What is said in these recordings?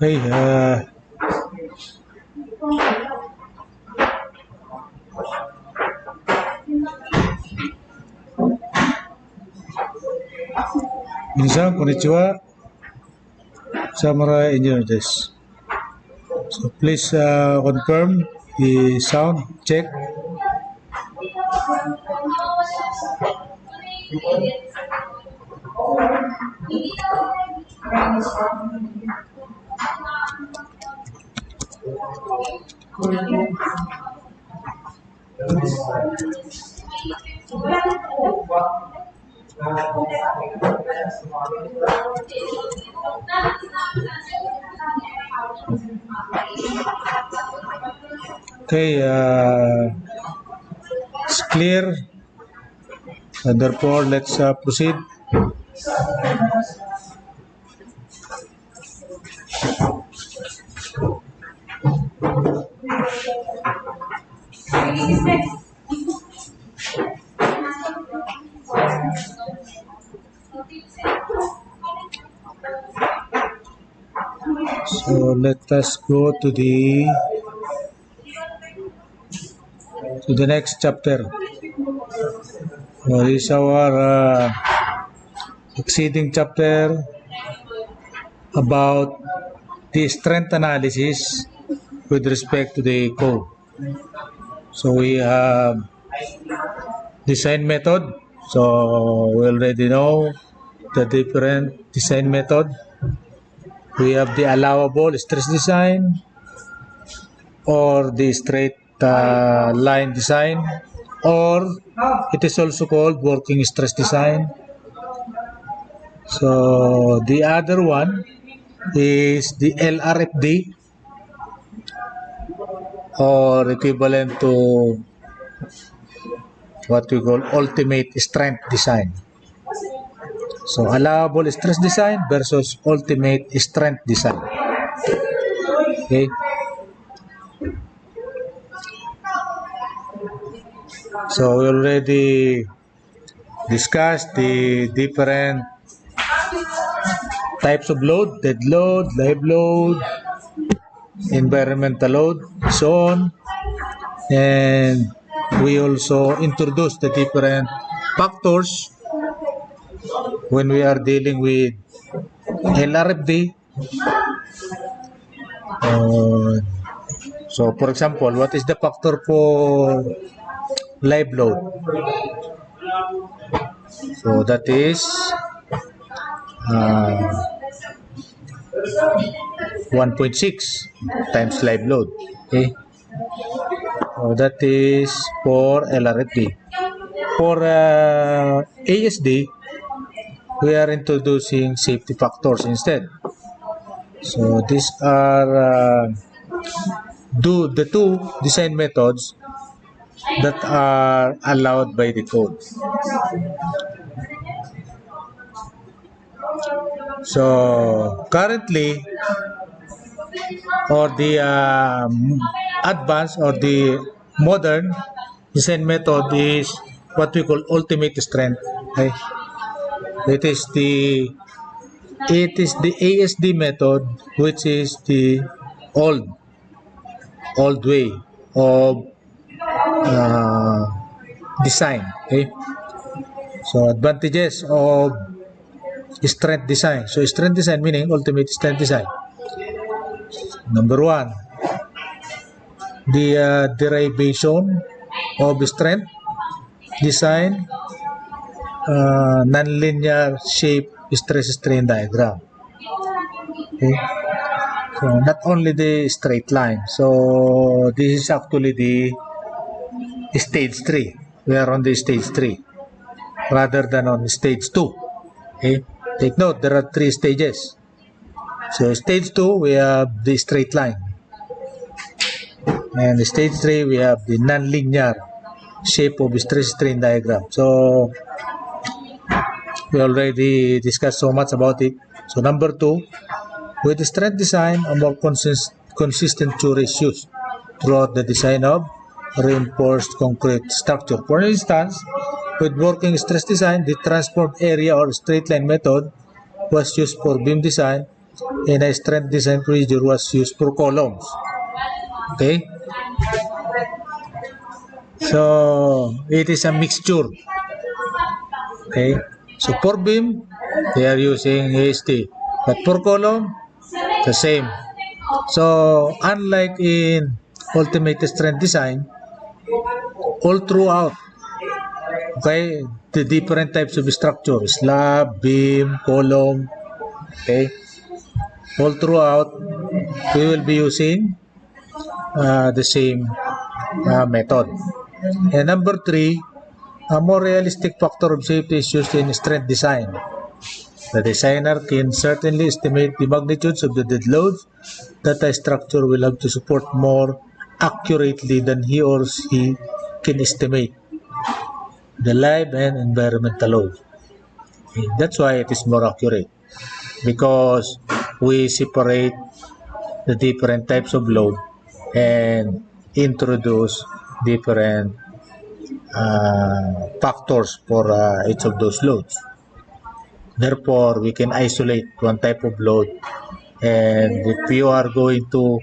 Okay, Minsan, konnichiwa. Samurai Engineer this. So please confirm the sound check. Okay, it's clear. And therefore, let's proceed. So let us go to the next chapter. This is our succeeding chapter about the strength analysis with respect to the code. So we have design method. So we already know the different design method. We have the allowable stress design or the straight line design, or it is also called working stress design. So the other one is the RIPdE, or equivalent to what we call ultimate strength design. So allowable stress design versus ultimate strength design. Okay. So we already discussed the different types of load: dead load, live load, environmental load, so on. And we also introduced the different factors when we are dealing with RIPdE. So for example, what is the factor for live load? So that is 1.6 times live load. Okay. So that is for RIPdE. For ASD, we are introducing safety factors instead. So these are the two design methods that are allowed by the code. So currently, or the advanced or the modern design method is what we call ultimate strength. Okay? It is the ASD method, which is the old way of design. Okay? So advantages of strength design. So strength design meaning ultimate strength design. Number one, the derivation of strength design, nonlinear shape stress strain diagram. Okay. So not only the straight line. So this is actually the stage 3. We are on the stage 3 rather than on stage 2. Okay. Take note, there are 3 stages. So stage 2, we have the straight line. And stage 3, we have the nonlinear shape of stress strain diagram. So we already discussed so much about it. So number 2, with the strength design, a more consistent theory is used throughout the design of reinforced concrete structure. For instance, with working stress design, the transformed area or straight line method was used for beam design, in a strength design procedure was used for columns. Okay? So, it is a mixture. Okay? So, for beam, they are using AST. But for column, the same. So, unlike in ultimate strength design, all throughout, okay, the different types of structure, slab, beam, column, okay, all throughout, we will be using the same method. And number 3, a more realistic factor of safety is used in strength design. The designer can certainly estimate the magnitudes of the dead loads that a structure will have to support more accurately than he or she can estimate the live and environmental load. That's why it is more accurate, because we separate the different types of load and introduce different factors for each of those loads. Therefore, we can isolate one type of load, and if you are going to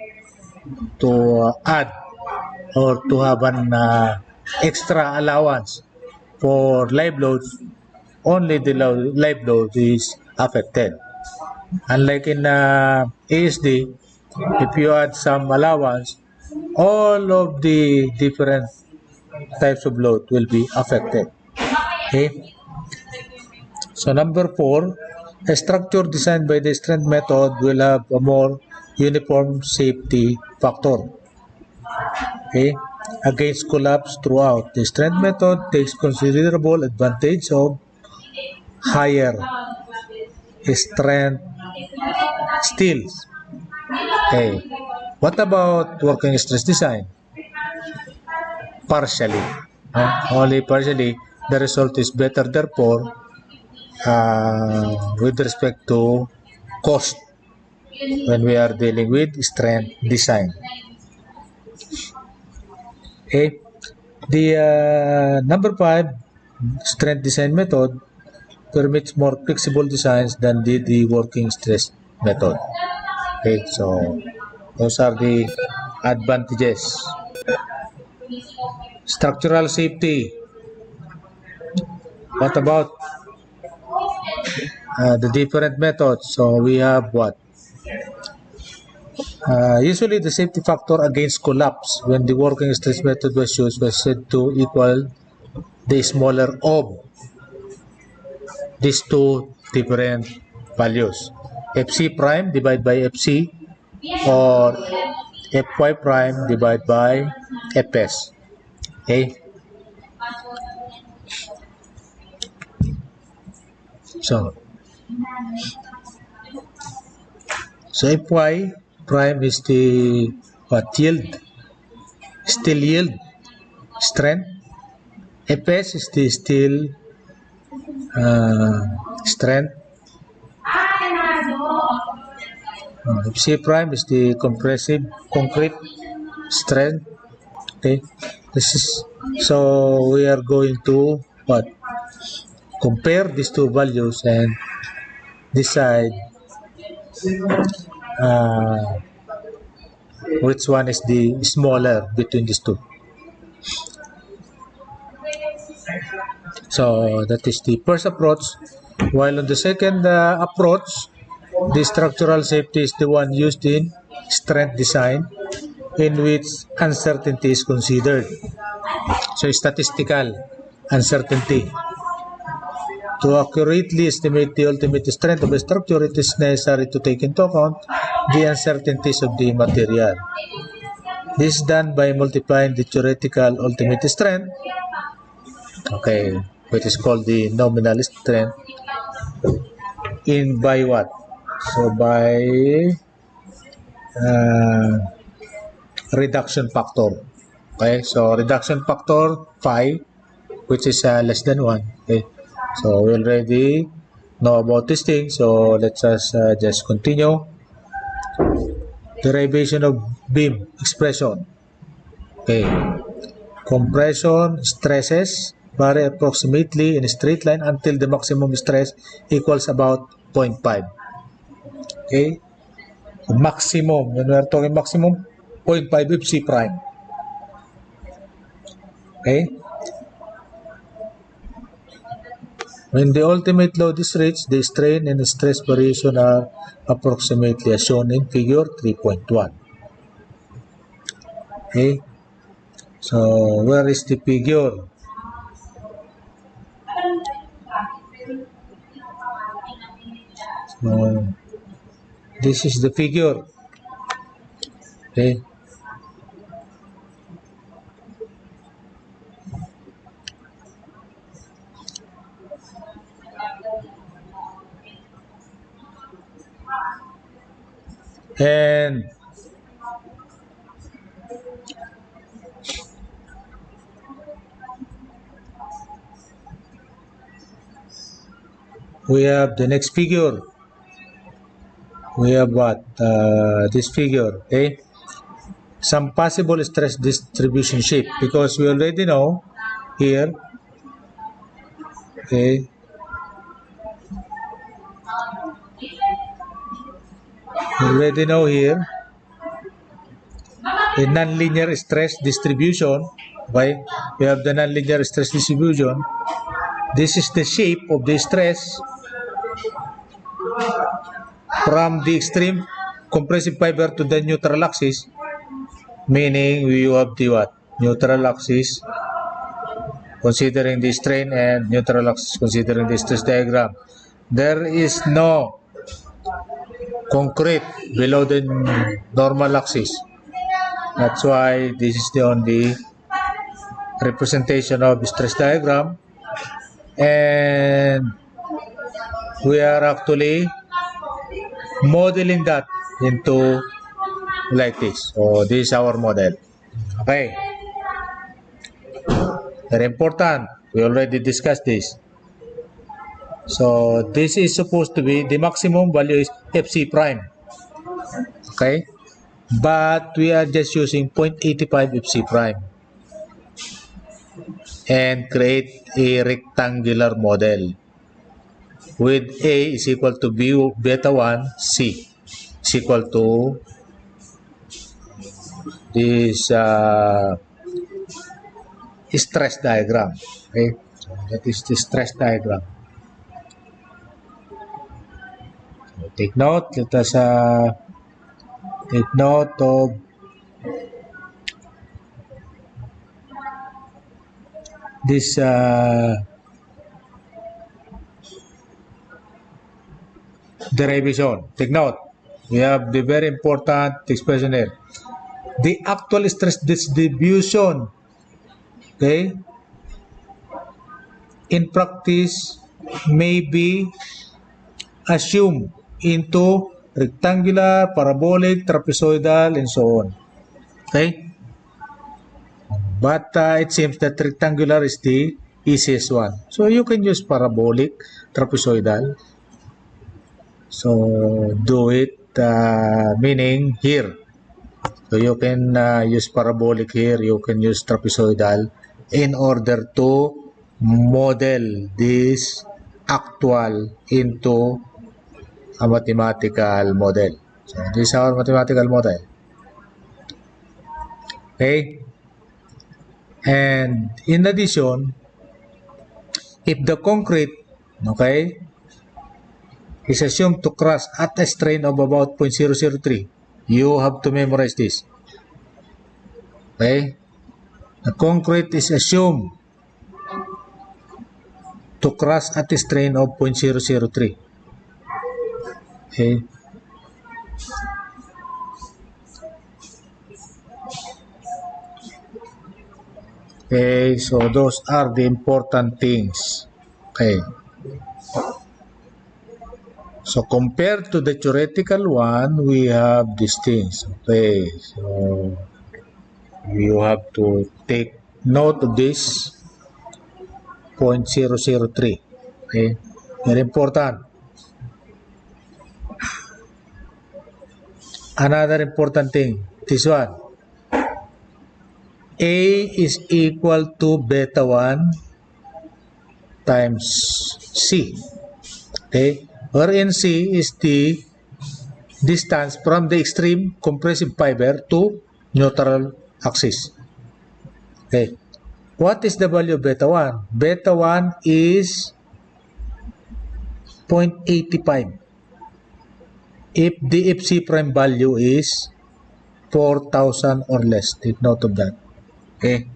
add or to have an extra allowance for live loads, only the live load is affected. Unlike in ASD, if you add some allowance, all of the different types of load will be affected. Okay. So number 4, a structure designed by the strength method will have a more uniform safety factor, okay, against collapse throughout. The strength method takes considerable advantage of higher strength steels. Okay. What about working stress design? Partially. Only partially. The result is better, therefore, with respect to cost when we are dealing with strength design. Okay. The number 5, strength design method permits more flexible designs than the working stress method. Okay, so those are the advantages. Structural safety. What about the different methods? So we have what? Usually the safety factor against collapse when the working stress method was used was said to equal the smaller of these two different values. FC prime divided by FC, or Fy prime divided by Fs. Okay. So Fy prime is the yield, steel yield strength. Fs is the steel strength. C prime is the compressive concrete strength. Okay, this is, so we are going to what? Compare these two values and decide which one is the smaller between these two. So that is the first approach. While on the second approach, the structural safety is the one used in strength design, in which uncertainty is considered. So statistical uncertainty. To accurately estimate the ultimate strength of a structure, it is necessary to take into account the uncertainties of the material. This is done by multiplying the theoretical ultimate strength, okay, which is called the nominal strength, in by what? So by reduction factor. Okay, so reduction factor phi, which is less than 1. Okay, so we already know about this thing, so let's just continue. Derivation of beam expression. Okay, compression stresses vary approximately in a straight line until the maximum stress equals about 0.5. Okay? Maximum, when we are talking maximum, 0.5 FC prime. Okay? When the ultimate load is reached, the strain and stress variation are approximately as shown in figure 3.1. Okay? So, where is the figure? So, this is the figure. Okay? And we have the next figure. We have what? This figure. Okay? Some possible stress distribution shape, because we already know here. Okay? We already know here a nonlinear stress distribution. Okay? We have the nonlinear stress distribution. This is the shape of the stress from the extreme compressive fiber to the neutral axis, meaning we have the what? Neutral axis considering the strain and neutral axis considering the stress diagram. There is no concrete below the normal axis. That's why this is the only representation of the stress diagram, and we are actually modeling that into like this. So this is our model. Okay. Very important. We already discussed this. So this is supposed to be the maximum value is FC prime. Okay. But we are just using 0.85 FC prime and create a rectangular model with A is equal to B beta 1, C is equal to this stress diagram. Okay, so that is the stress diagram. So take note. Let us take note of this derivation. Take note. We have the very important expression here. The actual stress distribution, okay, in practice may be assumed into rectangular, parabolic, trapezoidal, and so on. Okay? But it seems that rectangular is the easiest one. So you can use parabolic, trapezoidal. So do it, meaning here. So you can use parabolic here, you can use trapezoidal in order to model this actual into a mathematical model. So this is our mathematical model. Okay? And in addition, if the concrete, okay, is assumed to crush at a strain of about 0.003, you have to memorize this. Okay? The concrete is assumed to crush at a strain of 0.003. Okay? Okay, so those are the important things. Okay. So compared to the theoretical one, we have these things. Okay, so you have to take note of this 0.003. Okay, very important. Another important thing, this one. A is equal to beta 1 times C. Okay, wherein C is the distance from the extreme compressive fiber to neutral axis. Okay. What is the value of beta 1? Beta 1 is 0.85. If the FC prime value is 4,000 or less. Take note of that. Okay.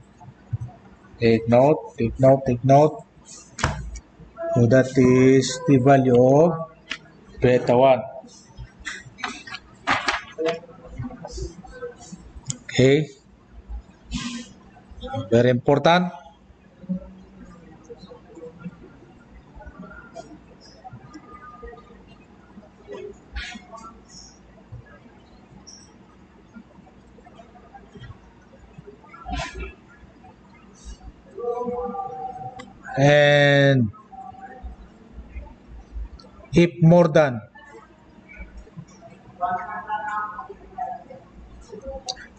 Take note. So that is the value of beta 1. Okay. So very important. And if more than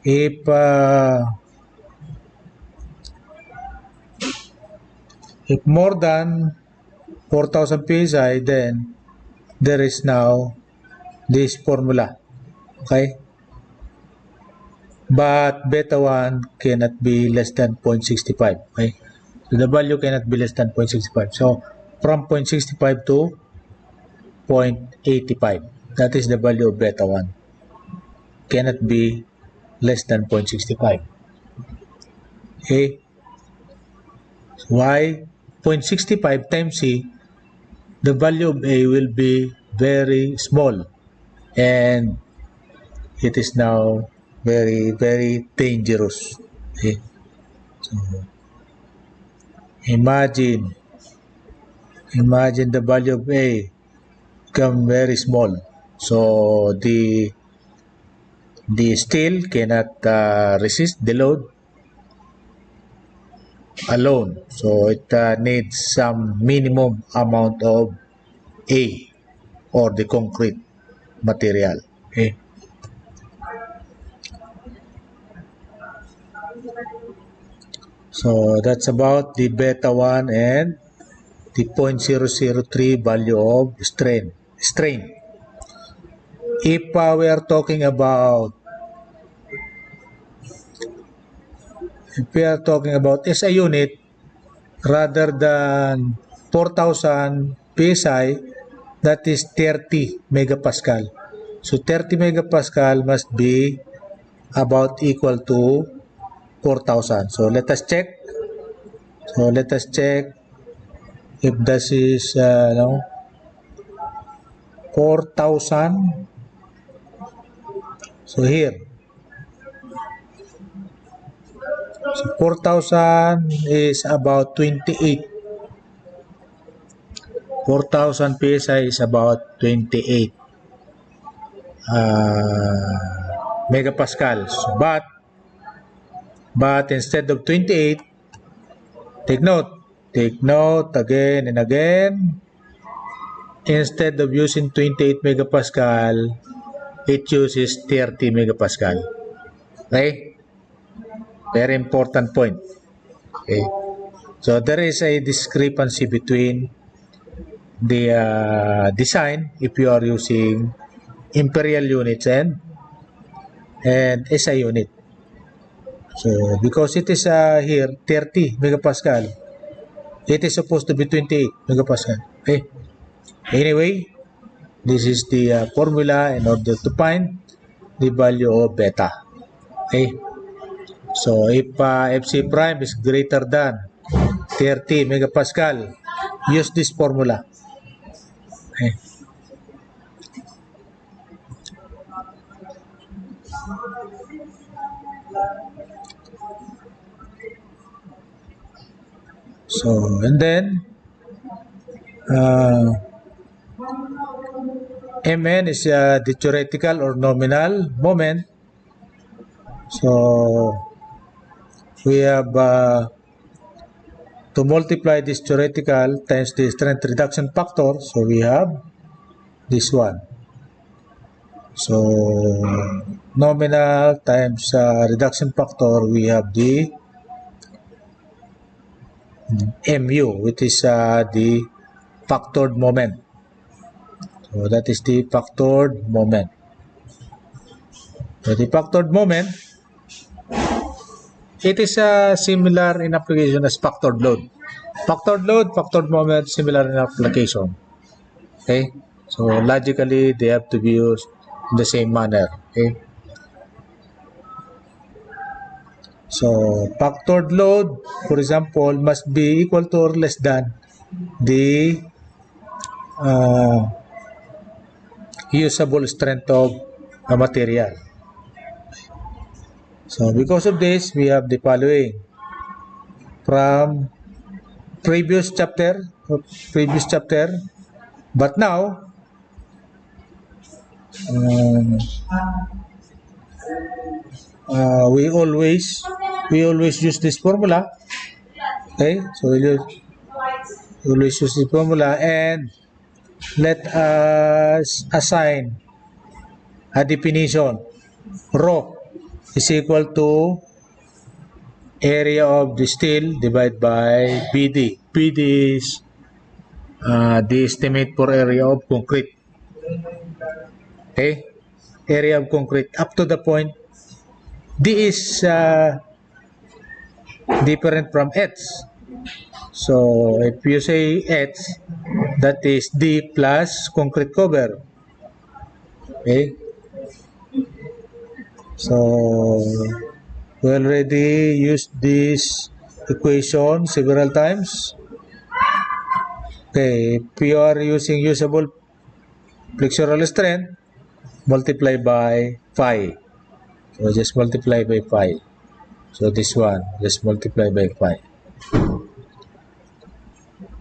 if more than 4,000 psi, then there is now this formula. Okay, but beta 1 cannot be less than 0.65. Okay, so the value cannot be less than 0.65. So from 0.65 to 0.85, that is the value of beta 1. Cannot be less than 0.65. Okay, so why 0.65 times C? The value of A will be very small, and it is now very, very dangerous. Okay. So imagine the value of A become very small. So the steel cannot resist the load alone. So it needs some minimum amount of A or the concrete material. Okay. So that's about the beta 1 and the 0.003 value of strain. If we are talking about SI unit, rather than 4,000 psi, that is 30 megapascal. So 30 megapascal must be about equal to 4,000. So let us check. If this is 4,000. So here, so 4,000 is about 28. 4,000 psi is about 28 megapascals. But instead of 28, take note again and again. Instead of using 28 megapascal, it uses 30 megapascal. Okay? Very important point. Okay. So there is a discrepancy between the design if you are using imperial units and SI unit. So because it is here 30 megapascal, it is supposed to be 28 megapascal. Okay. Anyway, this is the formula in order to find the value of beta. Okay. So if FC prime is greater than 30 megapascal, use this formula. Okay. So, and then Mn is the theoretical or nominal moment. So we have to multiply this theoretical times the strength reduction factor. So we have this one. So nominal times reduction factor, we have the mu, which is the factored moment. So that is the factored moment. So the factored moment, it is similar in application as factored load. Factored load, factored moment, similar in application. Okay, so logically they have to be used in the same manner. Okay, so factored load, for example, must be equal to or less than the usable strength of the material. So because of this, we have the following from previous chapter, but now um, we always use this formula. Okay, so we always use this formula, and let us assign a definition. Rho is equal to area of the steel divided by BD. BD is the estimate for area of concrete. Okay, area of concrete up to the point D is different from H. So if you say H, that is D plus concrete cover. Okay, so we already used this equation several times. Okay, if you are using usable flexural strength, multiply by phi. So just multiply by phi. So this one, just multiply by phi.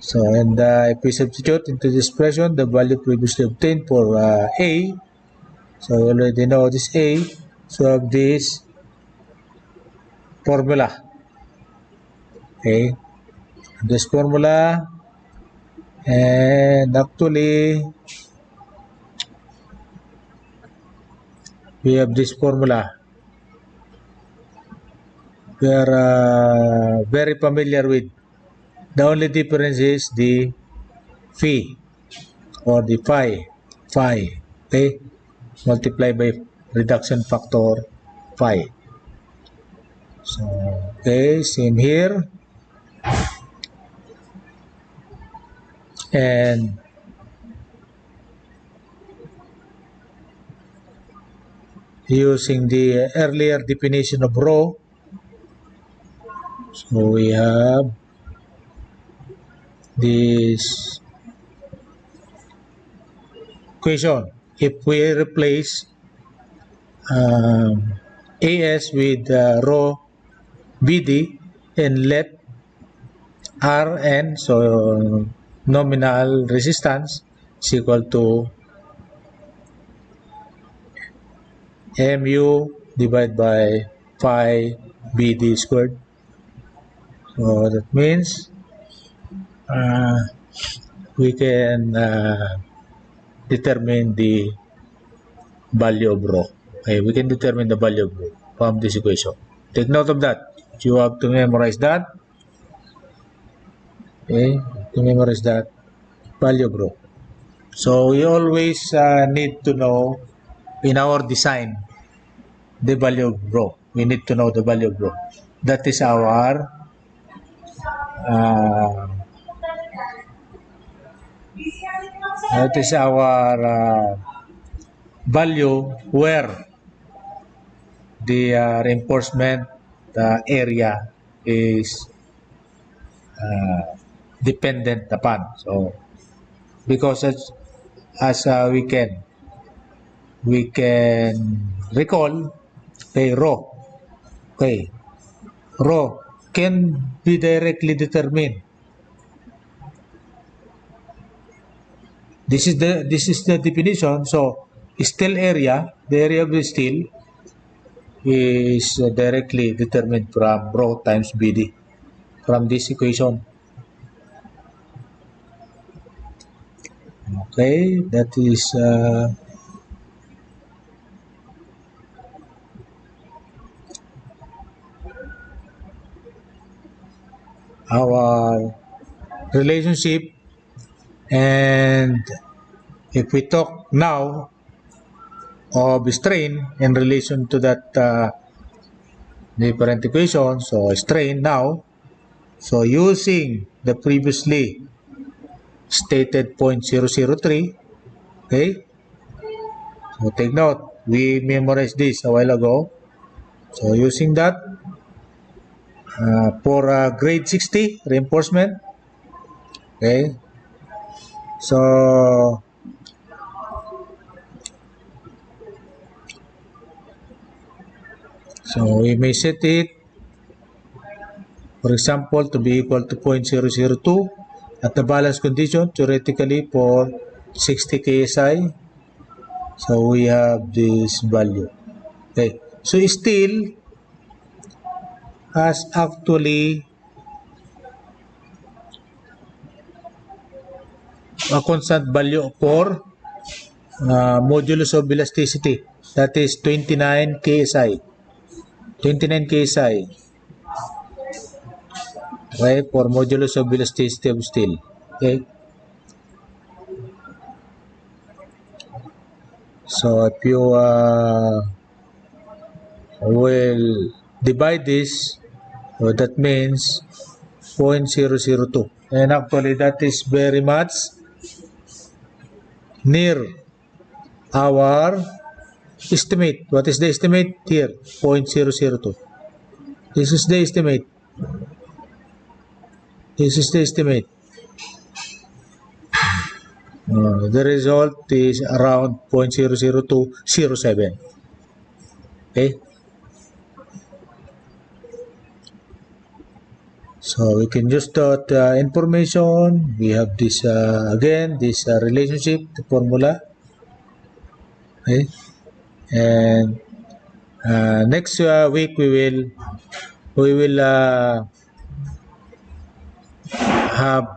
So and if we substitute into this expression the value previously obtained for A, so we already know this A, so have this formula. Okay, this formula, and actually we have this formula. We are very familiar with. The only difference is the phi or the phi. Okay, multiply by reduction factor phi. So okay, same here, and using the earlier definition of rho, so we have this equation. If we replace AS with rho BD and let Rn, so nominal resistance, is equal to mu divided by phi BD squared. So that means we can determine the value of rho. Okay, we can determine the value of rho from this equation. Take note of that. You have to memorize that. Okay, to memorize that value of rho. So we always need to know in our design the value of rho. We need to know the value of rho. That is our value where the reinforcement area is dependent upon. So because as we can recall, okay, rho can be directly determined. This is the definition. So steel area, the area of the steel is directly determined from rho times BD from this equation. Okay, that is our relationship. And if we talk now of strain in relation to that different equation. So strain now. So using the previously stated 0.003, okay? So take note, we memorized this a while ago. So using that for grade 60 reinforcement, okay? So we may set it, for example, to be equal to 0.002 at the balance condition, theoretically for 60 KSI. So we have this value. Okay. So still has actually a constant value for modulus of elasticity. That is 29 KSI. 29 KSI. Right? For modulus of elasticity of steel. Okay. So if you will divide this, so that means 0.002. And actually that is very much near our estimate. What is the estimate here? 0.002. This is the estimate. This is the estimate. The result is around 0.00207. Okay. So we can use that information. We have this again, this relationship, the formula. Okay. And next week we will have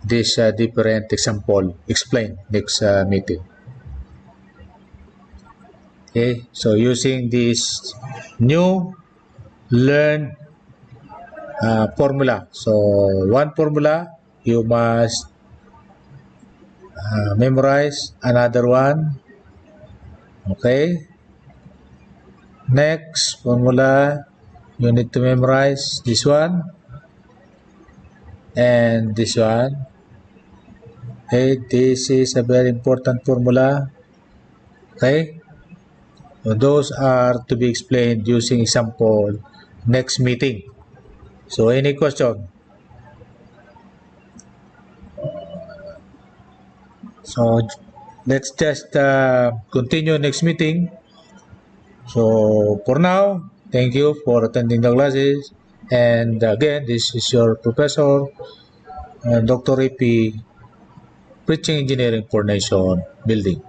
this different example explained next meeting. Okay, so using this new learned formula. So one formula you must memorize, another one. Okay. Next formula you need to memorize this one and this one. Okay, this is a very important formula. Okay, so those are to be explained using example next meeting. So any question? So let's just continue next meeting. So for now, thank you for attending the classes. And again, this is your professor, Dr. AP, Preaching Engineering for Nation Building.